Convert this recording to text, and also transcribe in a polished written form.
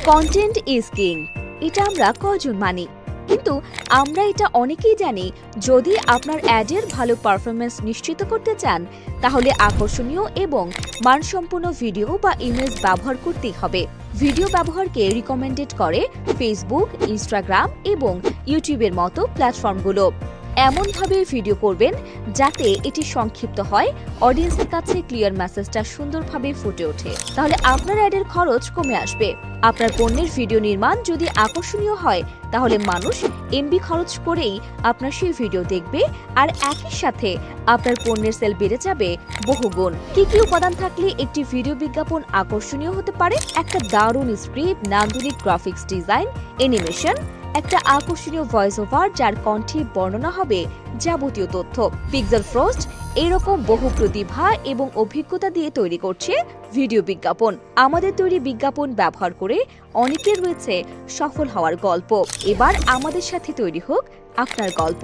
Content is king, এটা আমরা কজন মানি, কিন্তু আমরা এটা অনেকেই জানি। যদি আপনার অ্যাডের ভালো পারফরমেন্স নিশ্চিত করতে চান, তাহলে আকর্ষণীয় এবং মানসম্পন্ন ভিডিও বা ইমেজ ব্যবহার করতেই হবে। ভিডিও ব্যবহারকে রিকমেন্ডেড করে ফেসবুক, ইনস্টাগ্রাম এবং ইউটিউবের মতো প্ল্যাটফর্মগুলো। এমনভাবে ভিডিও করবেন যাতে এটি সংক্ষিপ্ত হয়, অডিয়েন্সের কাছে ক্লিয়ার মেসেজটা সুন্দরভাবে ফুটে ওঠে। তাহলে আপনার অ্যাডের খরচ কমে আসবে। আপনার পণ্যের ভিডিও নির্মাণ যদি আকর্ষণীয় হয়, তাহলে মানুষ এমবি খরচ করেই আপনার সেই ভিডিও দেখবে, আর একই সাথে আপনার পণ্যের সেল বেড়ে যাবে বহুগুণ। কি কি উপাদান থাকলে একটি ভিডিও বিজ্ঞাপন আকর্ষণীয় হতে পারে? একটা দারুণ স্ক্রিপ্ট, নান্দনিক গ্রাফিক্স ডিজাইন, অ্যানিমেশন, একটা আকর্ষণীয় ভয়েস ওভার যার কণ্ঠে বর্ণনা হবে যাবতীয় তথ্য। পিক্সেল ফ্রস্ট এরকম বহু প্রতিভা এবং অভিজ্ঞতা দিয়ে তৈরি করছে ভিডিও বিজ্ঞাপন। আমাদের তৈরি বিজ্ঞাপন ব্যবহার করে অনেকের রয়েছে সফল হওয়ার গল্প। এবার আমাদের সাথে তৈরি হোক আপনার গল্প।